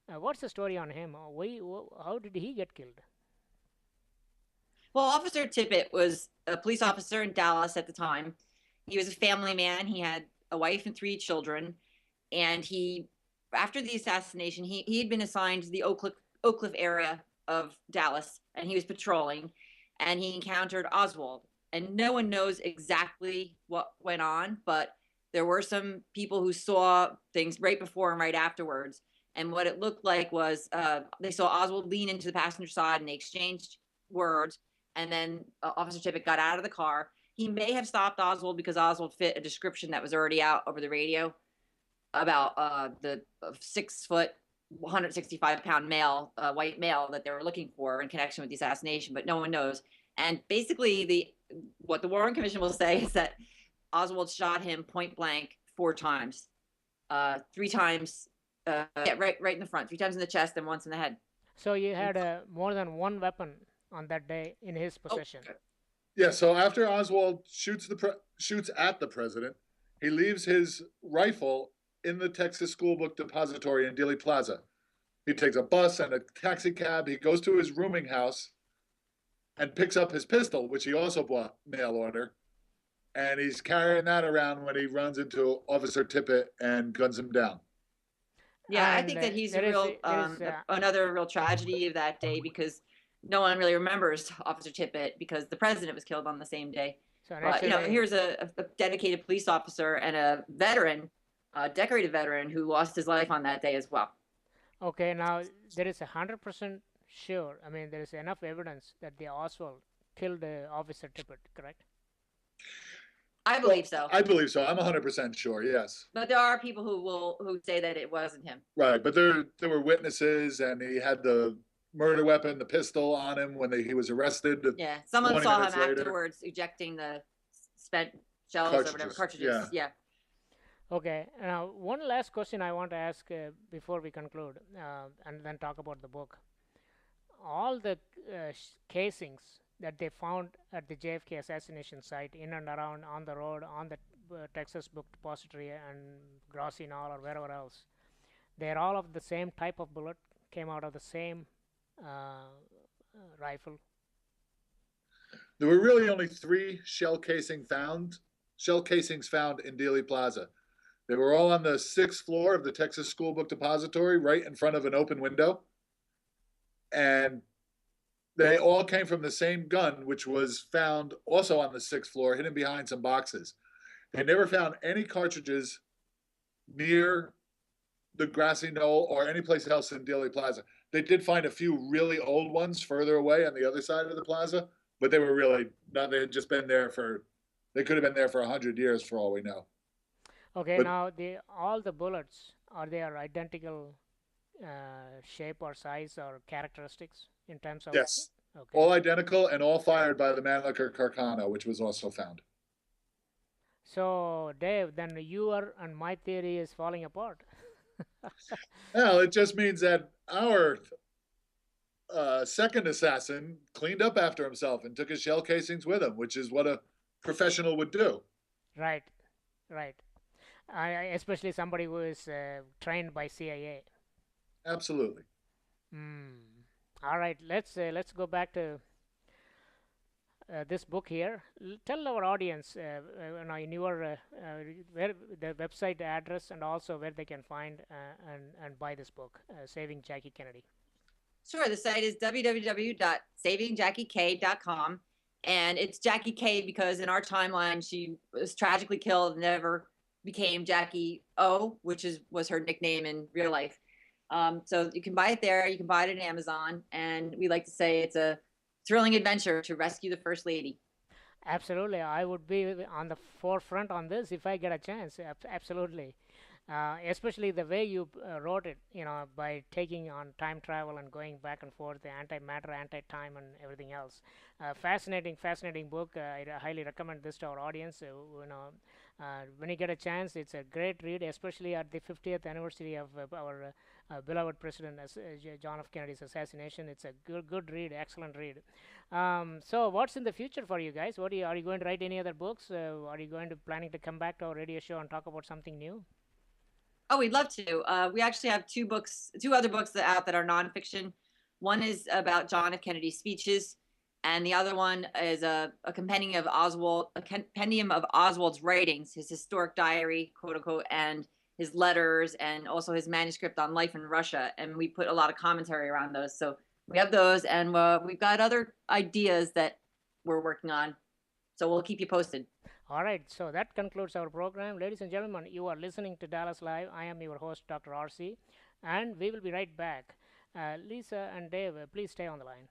What's the story on him? How did he get killed? Well, Officer Tippit was a police officer in Dallas at the time. He was a family man. He had a wife and 3 children. And after the assassination, he had been assigned to the Oak Cliff area of Dallas, and he was patrolling, and he encountered Oswald. And no one knows exactly what went on, but there were some people who saw things right before and right afterwards. And what it looked like was they saw Oswald lean into the passenger side and they exchanged words. And then Officer Tippit got out of the car. He may have stopped Oswald because Oswald fit a description that was already out over the radio about the 6 foot, 165-pound male, white male that they were looking for in connection with the assassination, but no one knows. And basically what the Warren Commission will say is that Oswald shot him point blank 4 times, 3 times. Right in the front, 3 times in the chest and once in the head. So you had more than one weapon on that day in his possession. Oh. Yeah. So after Oswald shoots at the president, he leaves his rifle in the Texas School Book Depository in Dealey Plaza. He takes a bus and a taxi cab. He goes to his rooming house and picks up his pistol, which he also bought mail order. And he's carrying that around when he runs into Officer Tippit and guns him down. Yeah, I think that he's another real tragedy of that day because no one really remembers Officer Tippit because the president was killed on the same day. So but here's a dedicated police officer and a veteran, a decorated veteran who lost his life on that day as well. Okay, now there is 100% sure. I mean, there is enough evidence that the Oswald killed Officer Tippit, correct? I believe so. I believe so. I'm 100% sure. Yes. But there are people who say that it wasn't him. Right, but there were witnesses, and he had the murder weapon, the pistol, on him when he was arrested. Yeah, someone saw him afterwards ejecting the spent shells or whatever cartridges. Yeah. Okay. Now, one last question I want to ask before we conclude, and then talk about the book. All the casings that they found at the JFK assassination site, in and around, on the road, on the Texas Book Depository and Grassy Knoll or wherever else, they're all of the same type of bullet, came out of the same rifle. There were really only 3 shell casings found in Dealey Plaza. They were all on the 6th floor of the Texas School Book Depository, right in front of an open window. And they all came from the same gun, which was found also on the 6th floor, hidden behind some boxes. They never found any cartridges near the Grassy Knoll or any place else in Dealey Plaza. They did find a few really old ones further away on the other side of the plaza, but they were really not. They had just been there they could have been there for 100 years for all we know. Okay, now all the bullets, are they identical shape or size or characteristics in terms of? Yes. Okay. All identical and all fired by the Mannlicher Carcano, which was also found. So, Dave, then your and my theory is falling apart. Well, it just means that our second assassin cleaned up after himself and took his shell casings with him, which is what a professional would do. Right. Especially somebody who is trained by CIA. Absolutely. All right, let's go back to this book here. Tell our audience, in your where the website address and also where they can find and buy this book, Saving Jackie Kennedy. Sure, the site is www.savingjackiek.com, and it's Jackie K because in our timeline she was tragically killed and never became Jackie O, which was her nickname in real life. So you can buy it there. You can buy it at Amazon. And we like to say it's a thrilling adventure to rescue the First Lady. Absolutely. I would be on the forefront on this if I get a chance. Absolutely. especially the way you wrote it, by taking on time travel and going back and forth, the antimatter, anti-time, and everything else. Fascinating book. I highly recommend this to our audience. When you get a chance, it's a great read, especially at the 50th anniversary of our beloved President John F. Kennedy's assassination. It's a good read, excellent read. So, what's in the future for you guys? Are you going to write any other books? Are you planning to come back to our radio show and talk about something new? Oh, we'd love to. We actually have two other books out that are nonfiction. One is about John F. Kennedy's speeches, and the other one is a compendium of Oswald's writings, his historic diary, quote unquote, and his letters, and also his manuscript on life in Russia. And we put a lot of commentary around those. So we have those, and we've got other ideas that we're working on. So we'll keep you posted. All right, so that concludes our program. Ladies and gentlemen, you are listening to Dallas Live. I am your host, Dr. RC, and we will be right back. Lisa and Dave, please stay on the line.